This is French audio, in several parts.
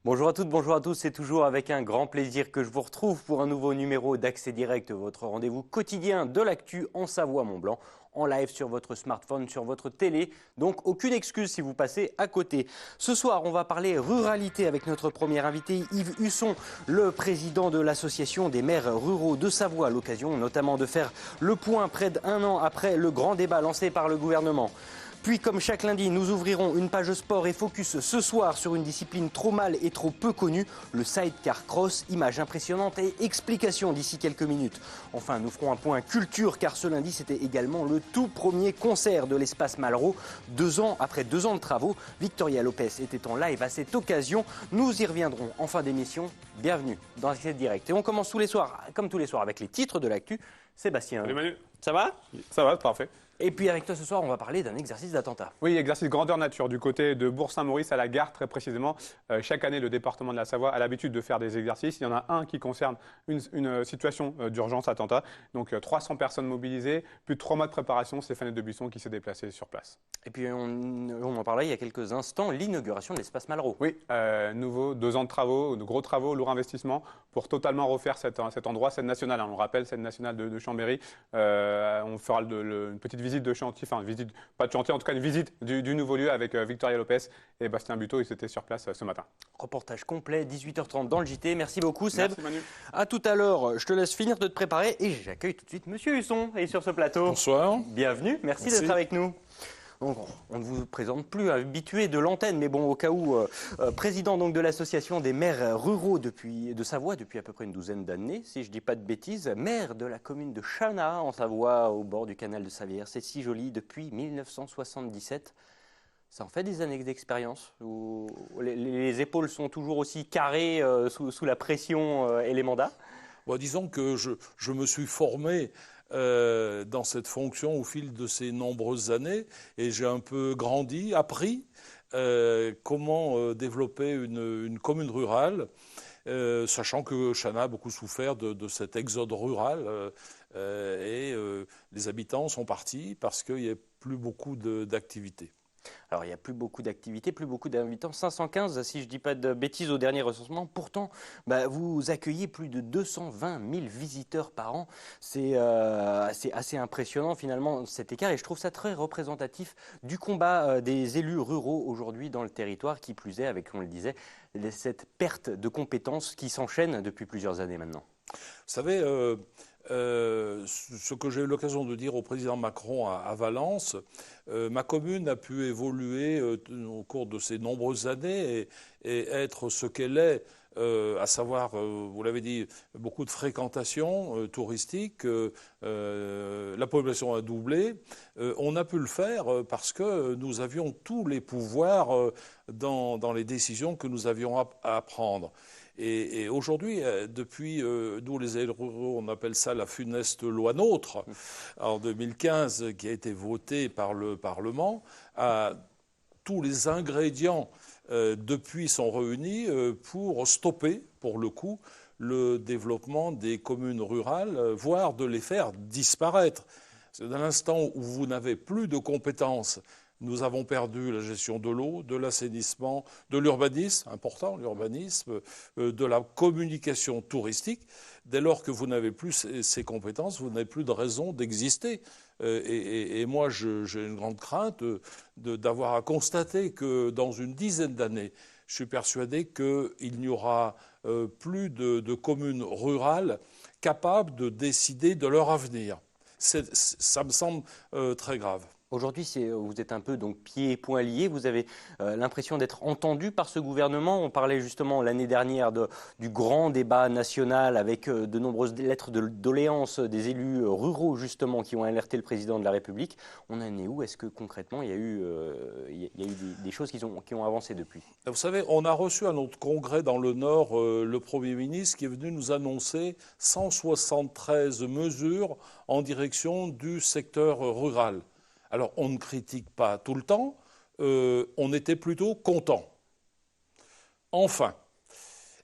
Bonjour à toutes, bonjour à tous. C'est toujours avec un grand plaisir que je vous retrouve pour un nouveau numéro d'Accès Direct, votre rendez-vous quotidien de l'actu en Savoie-Mont-Blanc, en live sur votre smartphone, sur votre télé. Donc aucune excuse si vous passez à côté. Ce soir, on va parler ruralité avec notre premier invité, Yves Husson, le président de l'association des maires ruraux de Savoie. L'occasion notamment de faire le point près d'un an après le grand débat lancé par le gouvernement. Puis, comme chaque lundi, nous ouvrirons une page sport et focus ce soir sur une discipline trop mal et trop peu connue, le sidecar cross. Images impressionnantes et explications d'ici quelques minutes. Enfin, nous ferons un point culture car ce lundi, c'était également le tout premier concert de l'Espace Malraux. 2 ans après 2 ans de travaux, Victoria Lopez était en live à cette occasion. Nous y reviendrons en fin d'émission. Bienvenue dans Accès Direct. Et on commence tous les soirs, comme tous les soirs, avec les titres de l'actu. Sébastien. Salut Manu. Ça va ? Ça va, parfait. Et puis avec toi ce soir, on va parler d'un exercice d'attentat. Oui, exercice grandeur nature du côté de Bourg-Saint-Maurice à la gare, très précisément. Chaque année, le département de la Savoie a l'habitude de faire des exercices. Il y en a un qui concerne une situation d'urgence attentat. Donc 300 personnes mobilisées, plus de 3 mois de préparation. Stéphane Debuisson qui s'est déplacé sur place. Et puis on en parlait il y a quelques instants, l'inauguration de l'Espace Malraux. Oui, nouveau, 2 ans de travaux, de gros travaux, lourd investissement pour totalement refaire cet endroit, scène nationale. On le rappelle, scène nationale de Chambéry. On fera une petite visite de chantier, enfin visite, pas de chantier, en tout cas une visite du nouveau lieu avec Victoria Lopez et Bastien Buteau. Ils étaient sur place ce matin. Reportage complet, 18h30 dans le JT. Merci beaucoup Seb. Merci Manu. À tout à l'heure, je te laisse finir de te préparer et j'accueille tout de suite Monsieur Husson et sur ce plateau. Bonsoir. Bienvenue, merci d'être avec nous. Donc, on ne vous présente plus, habitué de l'antenne, mais bon, au cas où, président donc de l'association des maires ruraux de Savoie depuis à peu près une douzaine d'années, si je ne dis pas de bêtises, maire de la commune de Chanat en Savoie, au bord du canal de Savière. C'est si joli depuis 1977. Ça en fait des années d'expérience où les épaules sont toujours aussi carrées sous la pression et les mandats. Bon, disons que je me suis formé dans cette fonction au fil de ces nombreuses années et j'ai un peu grandi, appris comment développer une commune rurale, sachant que Chanat a beaucoup souffert de cet exode rural et les habitants sont partis parce qu'il n'y a plus beaucoup d'activités. Alors, il n'y a plus beaucoup d'activités, plus beaucoup d'invitants. 515, si je ne dis pas de bêtises, au dernier recensement. Pourtant, vous accueillez plus de 220 000 visiteurs par an. C'est assez impressionnant, finalement, cet écart. Et je trouve ça très représentatif du combat des élus ruraux aujourd'hui dans le territoire, qui plus est, avec, on le disait, cette perte de compétences qui s'enchaîne depuis plusieurs années maintenant. Vous savez, ce que j'ai eu l'occasion de dire au président Macron à Valence, ma commune a pu évoluer au cours de ces nombreuses années et être ce qu'elle est, à savoir, vous l'avez dit, beaucoup de fréquentation touristique, la population a doublé. On a pu le faire parce que nous avions tous les pouvoirs dans les décisions que nous avions à prendre. Et aujourd'hui, depuis, nous les élus ruraux, on appelle ça la funeste loi NOTRe, en 2015, qui a été votée par le Parlement, tous les ingrédients depuis sont réunis pour stopper, pour le coup, le développement des communes rurales, voire de les faire disparaître. Dans l'instant où vous n'avez plus de compétences, nous avons perdu la gestion de l'eau, de l'assainissement, de l'urbanisme, important l'urbanisme, de la communication touristique. Dès lors que vous n'avez plus ces compétences, vous n'avez plus de raison d'exister. Et moi, j'ai une grande crainte d'avoir à constater que dans une dizaine d'années, je suis persuadé qu'il n'y aura plus de communes rurales capables de décider de leur avenir. Ça me semble très grave. Aujourd'hui, vous êtes un peu donc pieds et poings liés. Vous avez l'impression d'être entendu par ce gouvernement. On parlait justement l'année dernière du grand débat national avec de nombreuses lettres de doléances des élus ruraux justement qui ont alerté le président de la République. On en est où? Est-ce que concrètement il y a eu des choses qui ont avancé depuis? Vous savez, on a reçu à notre congrès dans le Nord le Premier ministre qui est venu nous annoncer 173 mesures en direction du secteur rural. Alors, on ne critique pas tout le temps, on était plutôt content. Enfin.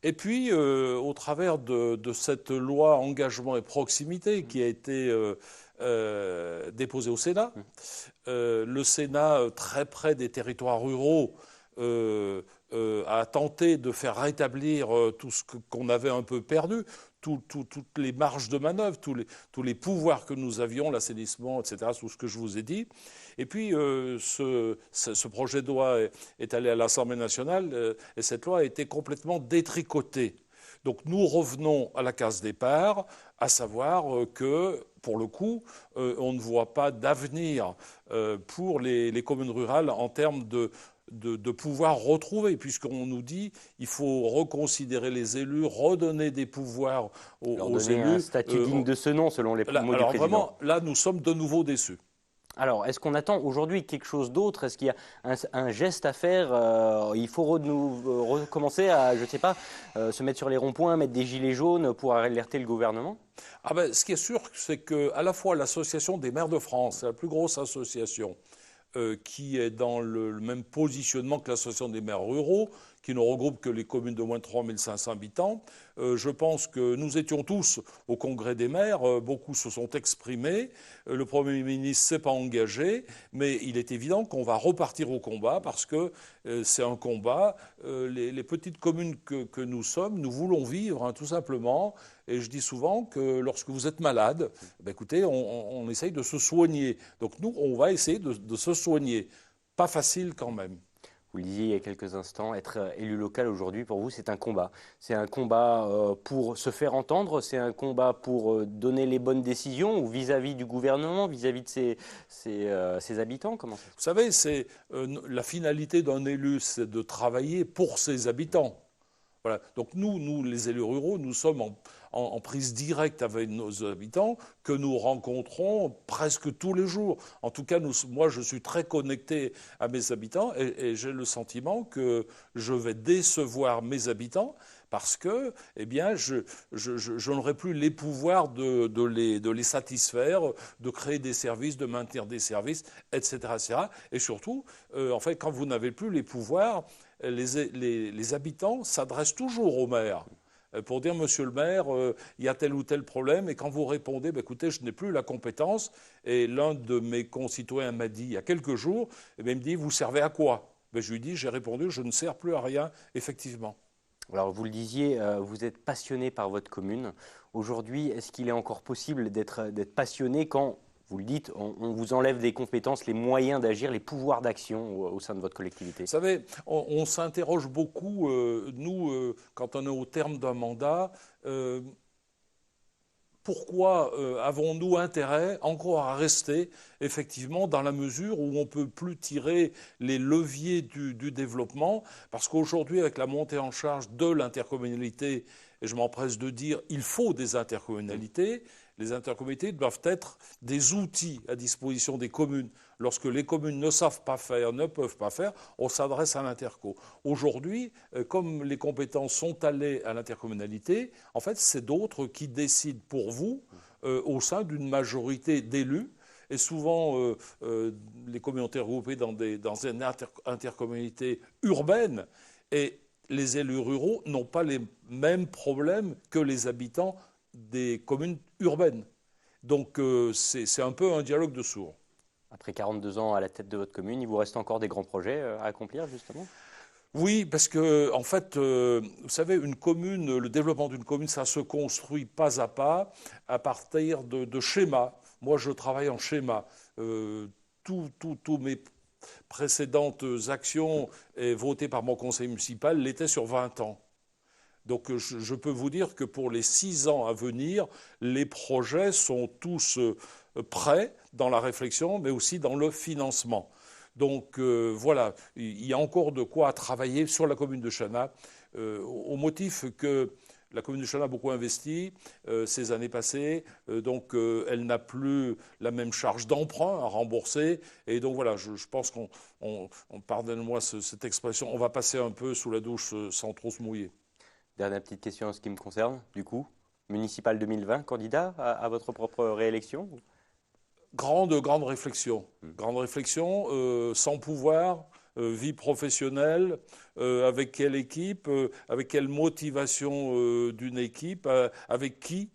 Et puis, au travers de cette loi engagement et proximité qui a été déposée au Sénat, le Sénat, très près des territoires ruraux, a tenté de faire rétablir tout ce qu'on avait un peu perdu, toutes les marges de manœuvre, tous les pouvoirs que nous avions, l'assainissement, etc., tout ce que je vous ai dit. Et puis, ce projet de loi est allé à l'Assemblée nationale et cette loi a été complètement détricotée. Donc nous revenons à la case départ, à savoir que, pour le coup, on ne voit pas d'avenir pour les communes rurales en termes de pouvoir retrouver, puisqu'on nous dit qu'il faut reconsidérer les élus, redonner des pouvoirs aux élus. Un statut digne de ce nom, selon les mots du président. Alors vraiment, là, nous sommes de nouveau déçus. Alors, est-ce qu'on attend aujourd'hui quelque chose d'autre? Est-ce qu'il y a un geste à faire? Il faut recommencer à, je ne sais pas, se mettre sur les ronds-points, mettre des gilets jaunes pour alerter le gouvernement? Ce qui est sûr, c'est qu'à la fois l'Association des maires de France, c'est la plus grosse association, qui est dans le même positionnement que l'Association des maires ruraux, qui ne regroupe que les communes de moins de 3 500 habitants. Je pense que nous étions tous au Congrès des maires, beaucoup se sont exprimés, le Premier ministre ne s'est pas engagé, mais il est évident qu'on va repartir au combat parce que c'est un combat. Les petites communes que nous sommes, nous voulons vivre, tout simplement. Et je dis souvent que lorsque vous êtes malade, écoutez, on essaye de se soigner. Donc nous, on va essayer de se soigner. Pas facile quand même. Vous le disiez il y a quelques instants, être élu local aujourd'hui, pour vous, c'est un combat. C'est un combat pour se faire entendre, c'est un combat pour donner les bonnes décisions ou vis-à-vis du gouvernement, vis-à-vis de ses habitants. Comment ça se passe ? Vous savez, la finalité d'un élu, c'est de travailler pour ses habitants. Voilà. Donc nous, les élus ruraux, nous sommes en prise directe avec nos habitants que nous rencontrons presque tous les jours. En tout cas, moi, je suis très connecté à mes habitants et j'ai le sentiment que je vais décevoir mes habitants parce que, eh bien, je n'aurai plus les pouvoirs de les satisfaire, de créer des services, de maintenir des services, etc., etc. Et surtout, en fait, quand vous n'avez plus les pouvoirs, les habitants s'adressent toujours au maire pour dire, monsieur le maire, il y a tel ou tel problème. Et quand vous répondez, écoutez, je n'ai plus la compétence. Et l'un de mes concitoyens m'a dit, il y a quelques jours, il me dit, vous servez à quoi? Je lui dis, j'ai répondu, je ne sers plus à rien, effectivement. Alors, vous le disiez, vous êtes passionné par votre commune. Aujourd'hui, est-ce qu'il est encore possible d'être passionné quand, vous le dites, on vous enlève des compétences, les moyens d'agir, les pouvoirs d'action au sein de votre collectivité? Vous savez, on s'interroge beaucoup, nous, quand on est au terme d'un mandat, pourquoi avons-nous intérêt encore à rester effectivement dans la mesure où on ne peut plus tirer les leviers du développement? Parce qu'aujourd'hui, avec la montée en charge de l'intercommunalité, et je m'empresse de dire, il faut des intercommunalités. Les intercommunalités doivent être des outils à disposition des communes. Lorsque les communes ne savent pas faire, ne peuvent pas faire, on s'adresse à l'interco. Aujourd'hui, comme les compétences sont allées à l'intercommunalité, en fait, c'est d'autres qui décident pour vous au sein d'une majorité d'élus. Et souvent, les communautés regroupées dans une intercommunalité urbaine, et les élus ruraux n'ont pas les mêmes problèmes que les habitants des communes urbaines. Donc c'est un peu un dialogue de sourds. Après 42 ans à la tête de votre commune, il vous reste encore des grands projets à accomplir, justement? Oui, parce que, en fait, vous savez, une commune, le développement d'une commune, ça se construit pas à partir de schémas. Moi, je travaille en schéma. Tous mes précédentes actions votées par mon conseil municipal l'étaient sur 20 ans. Donc je peux vous dire que pour les 6 ans à venir, les projets sont tous prêts dans la réflexion, mais aussi dans le financement. Donc voilà, il y a encore de quoi travailler sur la commune de Chana, au motif que la commune de Chana a beaucoup investi ces années passées, donc elle n'a plus la même charge d'emprunt à rembourser. Et donc voilà, je pense qu'on, pardonnez-moi cette expression, on va passer un peu sous la douche sans trop se mouiller. Dernière petite question en ce qui me concerne, du coup, municipal 2020, candidat à votre propre réélection? Grande réflexion. Grande réflexion, sans pouvoir, vie professionnelle, avec quelle équipe, avec quelle motivation d'une équipe, avec qui.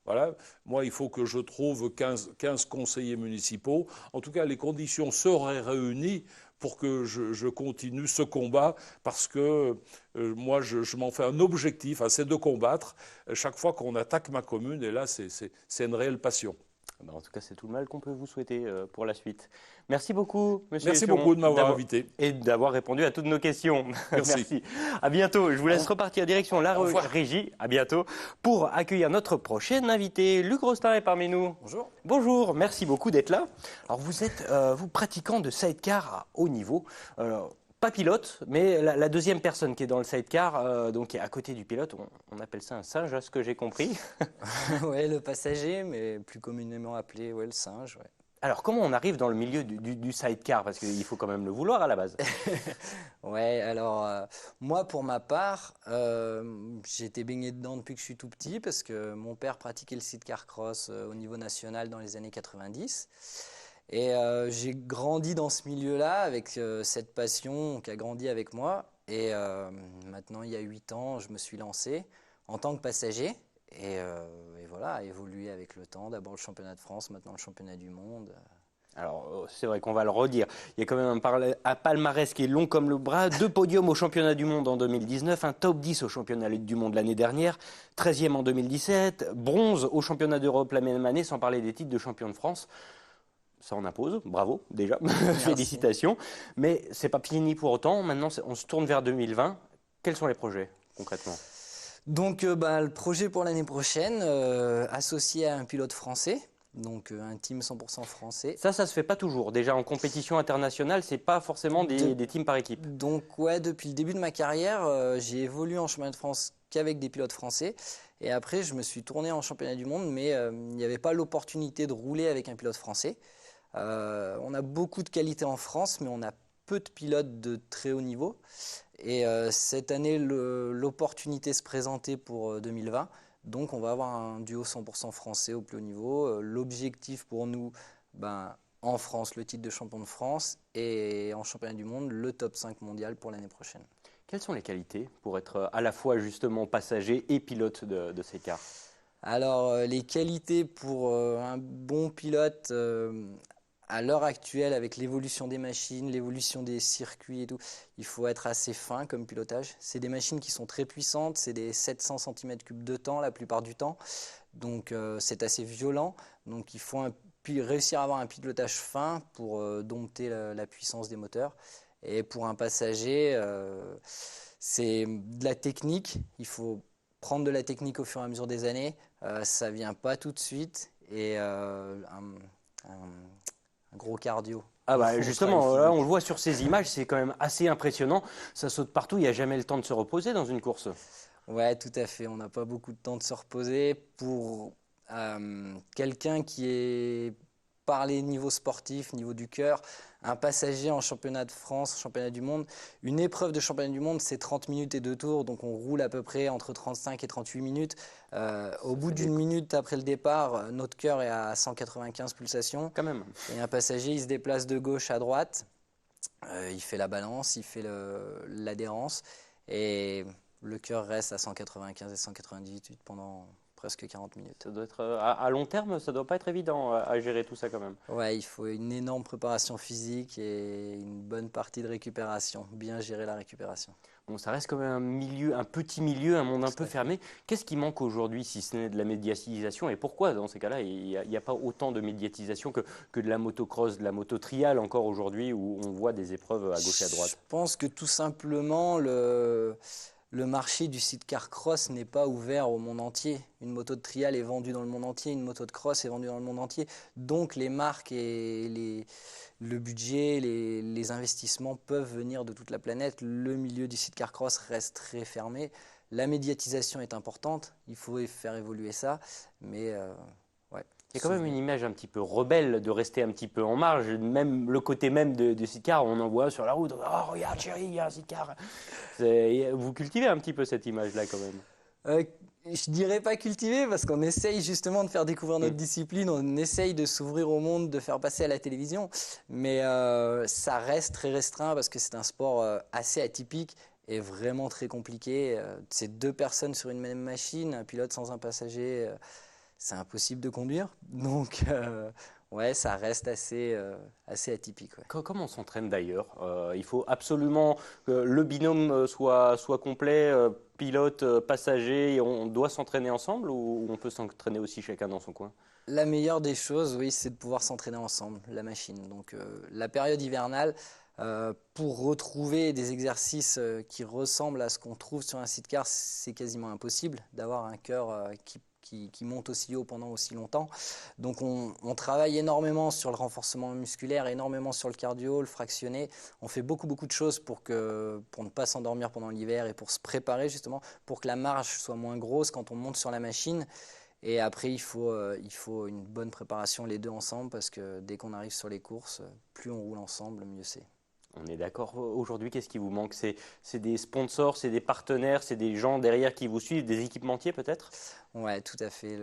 Voilà. Moi, il faut que je trouve 15 conseillers municipaux. En tout cas, les conditions seraient réunies pour que je continue ce combat, parce que moi, je m'en fais un objectif, c'est de combattre chaque fois qu'on attaque ma commune, et là, c'est une réelle passion. Ben, en tout cas, c'est tout le mal qu'on peut vous souhaiter pour la suite. Merci beaucoup, monsieur Merci Huchon, beaucoup de m'avoir invité. et d'avoir répondu à toutes nos questions. Merci. À bientôt. Je vous laisse repartir direction la Au revoir. régie. À bientôt pour accueillir notre prochaine invité. Luc Rostin est parmi nous. Bonjour. Bonjour, merci beaucoup d'être là. Alors vous êtes vous pratiquant de sidecar à haut niveau. Pas pilote, mais la deuxième personne qui est dans le sidecar, donc qui est à côté du pilote, on appelle ça un singe, à ce que j'ai compris. Ouais, le passager, mais plus communément appelé le singe. Ouais. Alors comment on arrive dans le milieu du sidecar? Parce qu'il faut quand même le vouloir à la base. Ouais, alors moi pour ma part, j'ai été baigné dedans depuis que je suis tout petit parce que mon père pratiquait le sidecar cross au niveau national dans les années 90. Et j'ai grandi dans ce milieu-là avec cette passion qui a grandi avec moi. Et maintenant, il y a 8 ans, je me suis lancé en tant que passager. Et voilà, évolué avec le temps. D'abord le championnat de France, maintenant le championnat du monde. Alors, c'est vrai qu'on va le redire. Il y a quand même un palmarès qui est long comme le bras. 2 podiums au championnat du monde en 2019, un top 10 au championnat du monde l'année dernière, 13e en 2017, bronze au championnat d'Europe la même année, sans parler des titres de champion de France. Ça en impose, bravo déjà, félicitations. Mais c'est pas fini pour autant. Maintenant, on se tourne vers 2020. Quels sont les projets concrètement? Donc le projet pour l'année prochaine, associé à un pilote français. Donc un team 100% français. Ça se fait pas toujours. Déjà en compétition internationale, c'est pas forcément des teams par équipe. Donc ouais, depuis le début de ma carrière, j'ai évolué en championnat de France qu'avec des pilotes français. Et après, je me suis tourné en championnat du monde, mais il n'y avait pas l'opportunité de rouler avec un pilote français. On a beaucoup de qualité en France, mais on a peu de pilotes de très haut niveau. Et cette année, l'opportunité se présentait pour 2020. Donc on va avoir un duo 100% français au plus haut niveau. L'objectif pour nous, en France, le titre de champion de France, et en championnat du monde, le top 5 mondial pour l'année prochaine. Quelles sont les qualités pour être à la fois justement passager et pilote de ces cars? Alors les qualités pour un bon pilote à l'heure actuelle, avec l'évolution des machines, l'évolution des circuits et tout, il faut être assez fin comme pilotage. C'est des machines qui sont très puissantes, c'est des 700 cm3 de temps la plupart du temps, donc c'est assez violent. Donc il faut réussir à avoir un pilotage fin pour dompter la puissance des moteurs. Et pour un passager, c'est de la technique. Il faut prendre de la technique au fur et à mesure des années. Ça ne vient pas tout de suite. Et un gros cardio. Ah justement, là, on le voit sur ces images, c'est quand même assez impressionnant. Ça saute partout, il n'y a jamais le temps de se reposer dans une course. Ouais, tout à fait. On n'a pas beaucoup de temps de se reposer. Pour quelqu'un qui est parlé niveau sportif, niveau du cœur, un passager en championnat de France, championnat du monde, une épreuve de championnat du monde, c'est 30 minutes et 2 tours, donc on roule à peu près entre 35 et 38 minutes. Au bout d'une minute après le départ, notre cœur est à 195 pulsations. Quand même. Et un passager, il se déplace de gauche à droite, il fait la balance, il fait l'adhérence, et le cœur reste à 195 et 198 pendant presque 40 minutes. Ça doit être, à long terme, ça doit pas être évident à gérer tout ça quand même. Ouais, il faut une énorme préparation physique et une bonne partie de récupération, bien gérer la récupération. Bon, ça reste quand même un petit milieu, un monde un peu fermé. Qu'est-ce qui manque aujourd'hui, si ce n'est de la médiatisation? Et pourquoi, dans ces cas-là, il n'y a pas autant de médiatisation que de la motocross, de la moto-trial encore aujourd'hui, où on voit des épreuves à gauche et à droite? Je pense que tout simplement, le marché du sidecar cross n'est pas ouvert au monde entier. Une moto de trial est vendue dans le monde entier, une moto de cross est vendue dans le monde entier. Donc les marques et le budget, les investissements peuvent venir de toute la planète. Le milieu du sidecar cross reste très fermé. La médiatisation est importante, il faut faire évoluer ça, mais ouais. Il y a quand même une image un petit peu rebelle de rester un petit peu en marge. Même le côté même de sidecar, on en voit sur la route. Oh, regarde chérie, il y a un sidecar. Vous cultivez un petit peu cette image-là quand même. Je dirais pas cultiver parce qu'on essaye justement de faire découvrir notre discipline, on essaye de s'ouvrir au monde, de faire passer à la télévision, mais ça reste très restreint parce que c'est un sport assez atypique et vraiment très compliqué. C'est 2 personnes sur une même machine, un pilote sans un passager, c'est impossible de conduire. Donc Ouais, ça reste assez atypique. Ouais. Comment on s'entraîne d'ailleurs? Il faut absolument que le binôme soit complet, pilote, passager, et on doit s'entraîner ensemble ou on peut s'entraîner aussi chacun dans son coin? La meilleure des choses, oui, c'est de pouvoir s'entraîner ensemble, la machine. Donc la période hivernale, pour retrouver des exercices qui ressemblent à ce qu'on trouve sur un sidecar, c'est quasiment impossible d'avoir un cœur qui monte aussi haut pendant aussi longtemps. Donc on travaille énormément sur le renforcement musculaire, énormément sur le cardio, le fractionné. On fait beaucoup de choses pour ne pas s'endormir pendant l'hiver et pour se préparer justement, pour que la marche soit moins grosse quand on monte sur la machine. Et après, il faut une bonne préparation les deux ensemble parce que dès qu'on arrive sur les courses, plus on roule ensemble, mieux c'est. On est d'accord. Aujourd'hui, qu'est-ce qui vous manque? C'est des sponsors, c'est des partenaires, c'est des gens derrière qui vous suivent, des équipementiers peut-être? Ouais, tout à fait.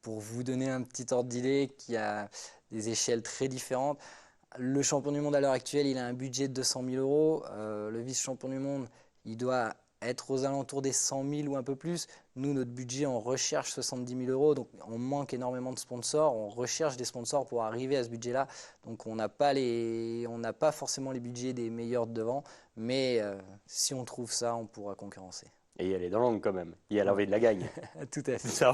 Pour vous donner un petit ordre d'idée, qui a des échelles très différentes. Le champion du monde à l'heure actuelle, il a un budget de 200 000 euros. Le vice-champion du monde, il doit être aux alentours des 100 000 ou un peu plus. Nous, notre budget, on recherche 70 000 euros. Donc, on manque énormément de sponsors. On recherche des sponsors pour arriver à ce budget-là. Donc, on n'a pas forcément les budgets des meilleurs de devant. Mais si on trouve ça, on pourra concurrencer. Et y aller dans l'angle quand même. Y aller de la gagne. Tout à fait. Ça,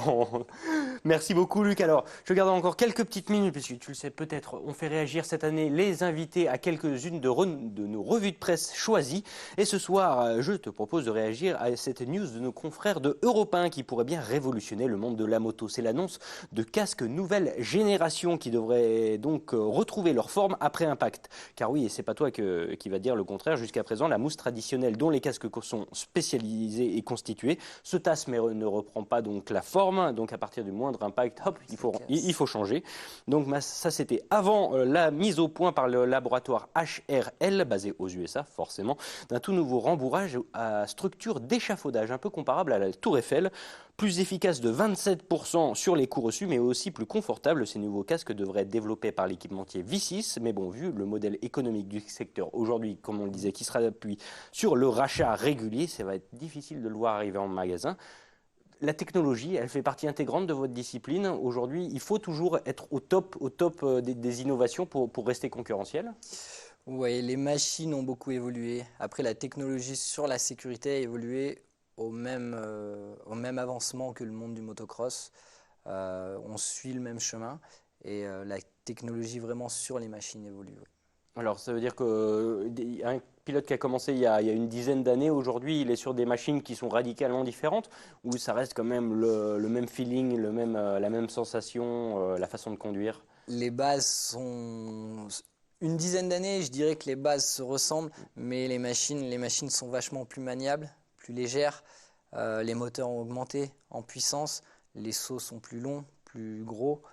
Merci beaucoup, Luc. Alors, je garde encore quelques petites minutes, puisque tu le sais peut-être, on fait réagir cette année les invités à quelques-unes de nos revues de presse choisies. Et ce soir, je te propose de réagir à cette news de nos confrères de Europe 1 qui pourrait bien révolutionner le monde de la moto. C'est l'annonce de casques nouvelle génération qui devraient donc retrouver leur forme après impact. Car oui, et c'est pas toi qui va dire le contraire, jusqu'à présent, la mousse traditionnelle dont les casques sont spécialisés et constitués se tasse mais ne reprend pas donc la forme. Donc à partir du moindre impact, hop, il faut changer. Donc ça c'était avant la mise au point par le laboratoire HRL, basé aux USA forcément, d'un tout nouveau rembourrage à structure d'échafaudage, un peu comparable à la Tour Eiffel. Plus efficace de 27% sur les coups reçus, mais aussi plus confortable. Ces nouveaux casques devraient être développés par l'équipementier V6, mais bon, vu le modèle économique du secteur aujourd'hui, comme on le disait, qui se appuie sur le rachat régulier, ça va être difficile de le voir arriver en magasin. La technologie, elle fait partie intégrante de votre discipline. Aujourd'hui, il faut toujours être au top des innovations pour rester concurrentiel. Oui, les machines ont beaucoup évolué. Après, la technologie sur la sécurité a évolué au même avancement que le monde du motocross. On suit le même chemin et la technologie vraiment sur les machines évolue. Oui. Alors, ça veut dire qu'un pilote qui a commencé il y a une dizaine d'années, aujourd'hui, il est sur des machines qui sont radicalement différentes, ou ça reste quand même le même feeling, la même sensation, la façon de conduire? Les bases sont... Une dizaine d'années, je dirais que les bases se ressemblent, mais les machines sont vachement plus maniables, plus légères. Les moteurs ont augmenté en puissance, les sauts sont plus longs, plus gros.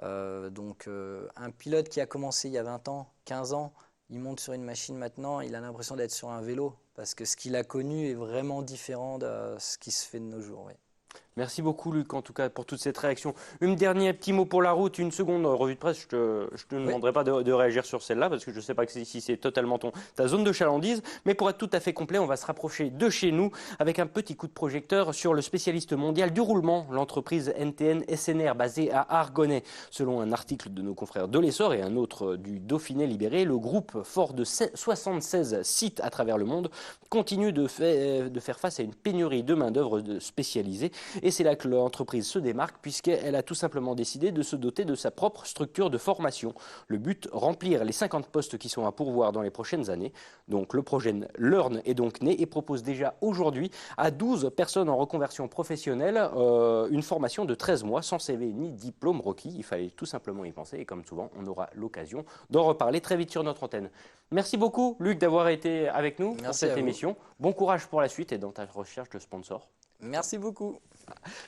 Donc un pilote qui a commencé il y a 20 ans, 15 ans, il monte sur une machine maintenant, il a l'impression d'être sur un vélo parce que ce qu'il a connu est vraiment différent de ce qui se fait de nos jours. Oui. Merci beaucoup, Luc, en tout cas, pour toute cette réaction. Un dernier petit mot pour la route, une seconde revue de presse. Je te demanderai pas de réagir sur celle-là, parce que je ne sais pas si c'est totalement ta zone de chalandise. Mais pour être tout à fait complet, on va se rapprocher de chez nous avec un petit coup de projecteur sur le spécialiste mondial du roulement, l'entreprise NTN SNR, basée à Argonay. Selon un article de nos confrères de l'Essor et un autre du Dauphiné Libéré, le groupe, fort de 76 sites à travers le monde, continue de faire face à une pénurie de main-d'œuvre spécialisée. Et c'est là que l'entreprise se démarque puisqu'elle a tout simplement décidé de se doter de sa propre structure de formation. Le but, remplir les 50 postes qui sont à pourvoir dans les prochaines années. Donc le projet Learn est donc né et propose déjà aujourd'hui à 12 personnes en reconversion professionnelle une formation de 13 mois sans CV ni diplôme requis. Il fallait tout simplement y penser et comme souvent, on aura l'occasion d'en reparler très vite sur notre antenne. Merci beaucoup Luc d'avoir été avec nous pour cette émission. Bon courage pour la suite et dans ta recherche de sponsors. Merci beaucoup.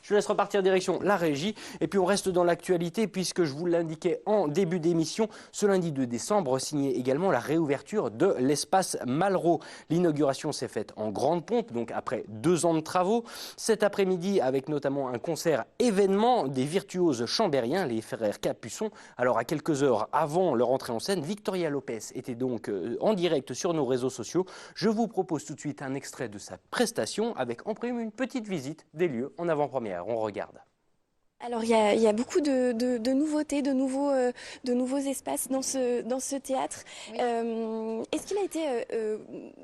Je laisse repartir direction la régie et puis on reste dans l'actualité puisque je vous l'indiquais en début d'émission, ce lundi 2 décembre signait également la réouverture de l'espace Malraux. L'inauguration s'est faite en grande pompe, donc après 2 ans de travaux. Cet après-midi avec notamment un concert événement des virtuoses chambériens, les frères Capuçon. Alors à quelques heures avant leur entrée en scène, Victoria Lopez était donc en direct sur nos réseaux sociaux. Je vous propose tout de suite un extrait de sa prestation avec en prime une petite visite des lieux en avant-première. On regarde. Alors il y a beaucoup de nouveautés, de nouveaux espaces dans ce théâtre. Oui. Est-ce qu'il a été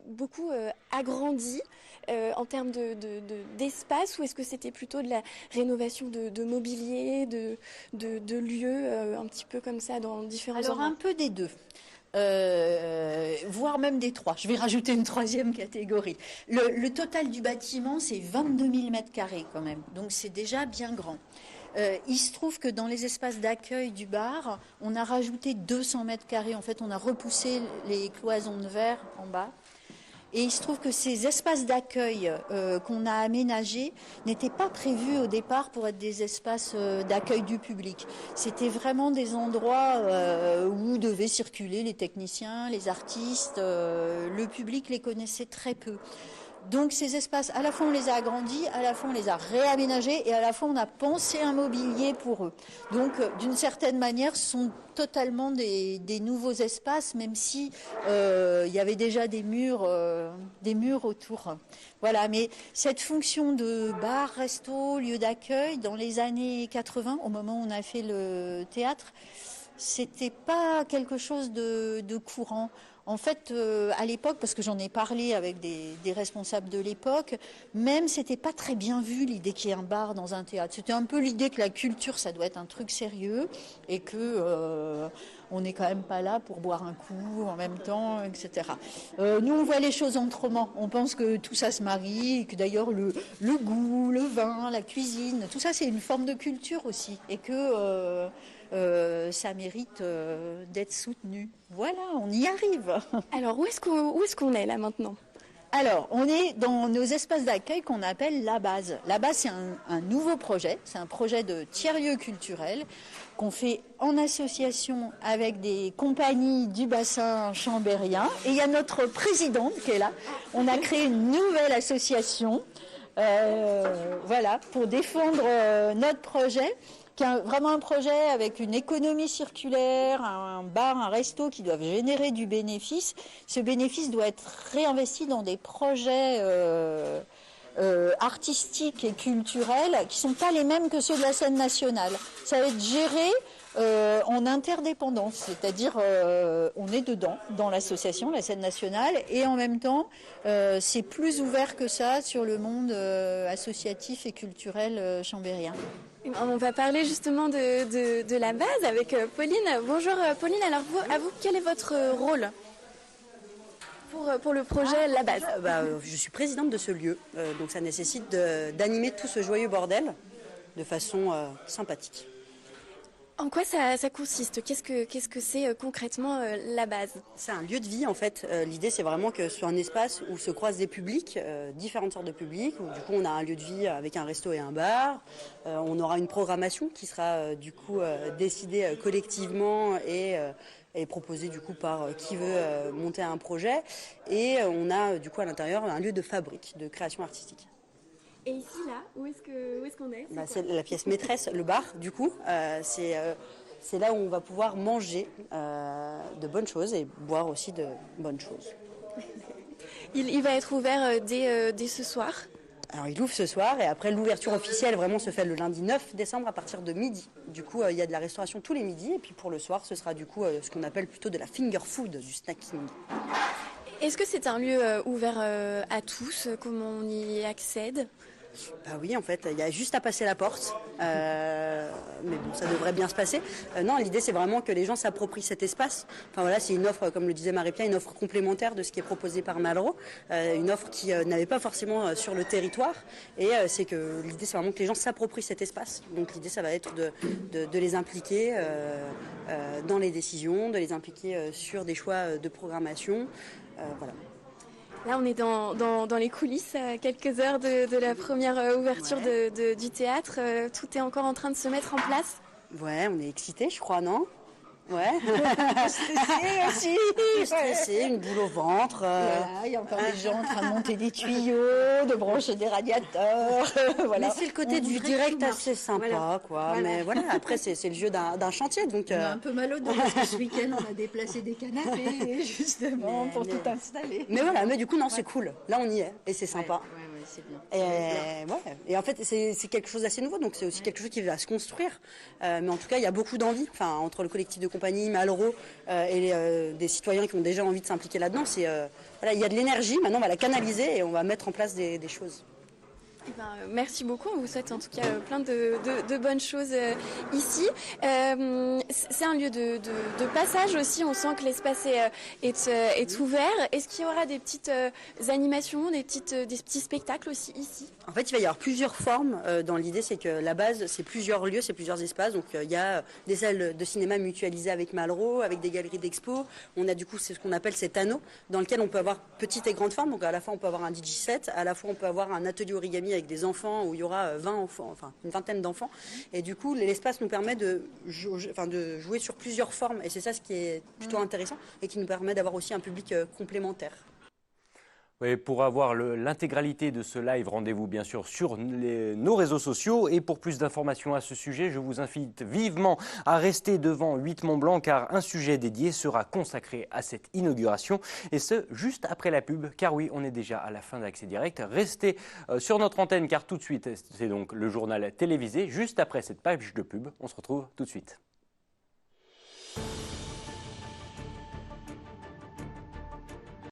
beaucoup agrandi en termes d'espace, ou est-ce que c'était plutôt de la rénovation de mobilier, de lieux un petit peu comme ça dans différents Alors endroits? un peu des deux. Voire même des trois. Je vais rajouter une troisième catégorie. Le total du bâtiment, c'est 22 000 mètres carrés quand même. Donc c'est déjà bien grand. Il se trouve que dans les espaces d'accueil du bar, on a rajouté 200 mètres carrés. En fait, on a repoussé les cloisons de verre en bas. Et il se trouve que ces espaces d'accueil qu'on a aménagés n'étaient pas prévus au départ pour être des espaces d'accueil du public. C'était vraiment des endroits où devaient circuler les techniciens, les artistes. Le public les connaissait très peu. Donc ces espaces, à la fois on les a agrandis, à la fois on les a réaménagés et à la fois on a pensé un mobilier pour eux. Donc d'une certaine manière, ce sont totalement des nouveaux espaces, même si il y avait déjà des murs autour. Voilà, mais cette fonction de bar, resto, lieu d'accueil, dans les années 80, au moment où on a fait le théâtre, c'était pas quelque chose de courant. En fait, à l'époque, parce que j'en ai parlé avec des responsables de l'époque, même c'était pas très bien vu l'idée qu'il y ait un bar dans un théâtre. C'était un peu l'idée que la culture, ça doit être un truc sérieux et que on n'est quand même pas là pour boire un coup en même temps, etc. Nous, on voit les choses autrement. On pense que tout ça se marie, et que d'ailleurs le goût, le vin, la cuisine, tout ça, c'est une forme de culture aussi, et que ça mérite d'être soutenu. Voilà, on y arrive. Alors où est-ce qu'on est là maintenant? Alors, on est dans nos espaces d'accueil qu'on appelle La Base. La Base, c'est un nouveau projet. C'est un projet de tiers-lieu culturel qu'on fait en association avec des compagnies du bassin chambérien. Et il y a notre présidente qui est là. On a créé une nouvelle association voilà, pour défendre notre projet, qui est vraiment un projet avec une économie circulaire, un bar, un resto qui doivent générer du bénéfice. Ce bénéfice doit être réinvesti dans des projets artistiques et culturels qui ne sont pas les mêmes que ceux de la scène nationale. Ça va être géré en interdépendance, c'est-à-dire on est dedans, dans l'association, la scène nationale, et en même temps c'est plus ouvert que ça sur le monde associatif et culturel chambérien. On va parler justement de La Base avec Pauline. Bonjour Pauline, alors quel est votre rôle pour le projet La Base? Je suis présidente de ce lieu, donc ça nécessite d'animer tout ce joyeux bordel de façon sympathique. En quoi ça consiste? Qu'est-ce que c'est concrètement La Base? C'est un lieu de vie en fait. L'idée c'est vraiment que ce soit un espace où se croisent des publics, différentes sortes de publics. Où, du coup on a un lieu de vie avec un resto et un bar. On aura une programmation qui sera du coup décidée collectivement et proposée du coup par qui veut monter un projet. Et on a du coup à l'intérieur un lieu de fabrique, de création artistique. Et ici, là, où est-ce qu'on est? C'est la pièce maîtresse, le bar, du coup. C'est là où on va pouvoir manger de bonnes choses et boire aussi de bonnes choses. Il va être ouvert dès ce soir? Alors il ouvre ce soir et après l'ouverture officielle vraiment se fait le lundi 9 décembre à partir de midi. Du coup il y a de la restauration tous les midis et puis pour le soir ce sera du coup ce qu'on appelle plutôt de la finger food, du snacking. Est-ce que c'est un lieu ouvert à tous? Comment on y accède? Bah oui, en fait, il y a juste à passer la porte, mais bon, ça devrait bien se passer. Non, l'idée, c'est vraiment que les gens s'approprient cet espace. Enfin voilà, c'est une offre, comme le disait Marie-Pierre, une offre complémentaire de ce qui est proposé par Malraux, une offre qui n'avait pas forcément sur le territoire. Et c'est que l'idée, c'est vraiment que les gens s'approprient cet espace. Donc l'idée, ça va être de les impliquer dans les décisions, de les impliquer sur des choix de programmation. Voilà. Là, on est dans les coulisses, à quelques heures de la première ouverture du théâtre. Tout est encore en train de se mettre en place. Ouais, on est excités, je crois, non? Ouais. Stressé aussi. Stressé, une boule au ventre. Voilà, il y a encore des gens en train de monter des tuyaux, de brancher des radiateurs. Voilà. Mais c'est le côté du direct assez sympa, voilà. quoi. Voilà. Mais voilà, après, c'est le jeu d'un chantier. Donc, on est un peu mal au dos parce que ce week-end, on a déplacé des canapés, justement, pour tout installer. Mais voilà, mais du coup, non, c'est cool. Là, on y est et c'est sympa. Ouais. c'est bien. Et en fait, c'est quelque chose d'assez nouveau, donc c'est aussi quelque chose qui va se construire. Mais en tout cas, il y a beaucoup d'envie, enfin, entre le collectif de compagnie, Malraux des citoyens qui ont déjà envie de s'impliquer là-dedans. Voilà, il y a de l'énergie, maintenant on va la canaliser et on va mettre en place des choses. Eh ben, merci beaucoup, on vous souhaite en tout cas plein de bonnes choses ici. C'est un lieu de passage aussi, on sent que l'espace est ouvert. Est-ce qu'il y aura des petites animations, des petits spectacles aussi ici? En fait, il va y avoir plusieurs formes. Dans l'idée, c'est que la base, c'est plusieurs lieux, c'est plusieurs espaces. Donc, il y a des salles de cinéma mutualisées avec Malraux, avec des galeries d'expo. On a du coup, c'est ce qu'on appelle cet anneau, dans lequel on peut avoir petite et grande forme. Donc, à la fois, on peut avoir un DJ set, à la fois, on peut avoir un atelier origami avec des enfants où il y aura 20 enfants, enfin une vingtaine d'enfants. Et du coup, l'espace nous permet de jouer sur plusieurs formes. Et c'est ça ce qui est plutôt intéressant et qui nous permet d'avoir aussi un public complémentaire. Oui, pour avoir l'intégralité de ce live, rendez-vous bien sûr sur nos réseaux sociaux. Et pour plus d'informations à ce sujet, je vous invite vivement à rester devant 8 Mont-Blanc car un sujet dédié sera consacré à cette inauguration. Et ce, juste après la pub, car oui, on est déjà à la fin d'Accès Direct. Restez sur notre antenne car tout de suite, c'est donc le journal télévisé. Juste après cette page de pub, on se retrouve tout de suite.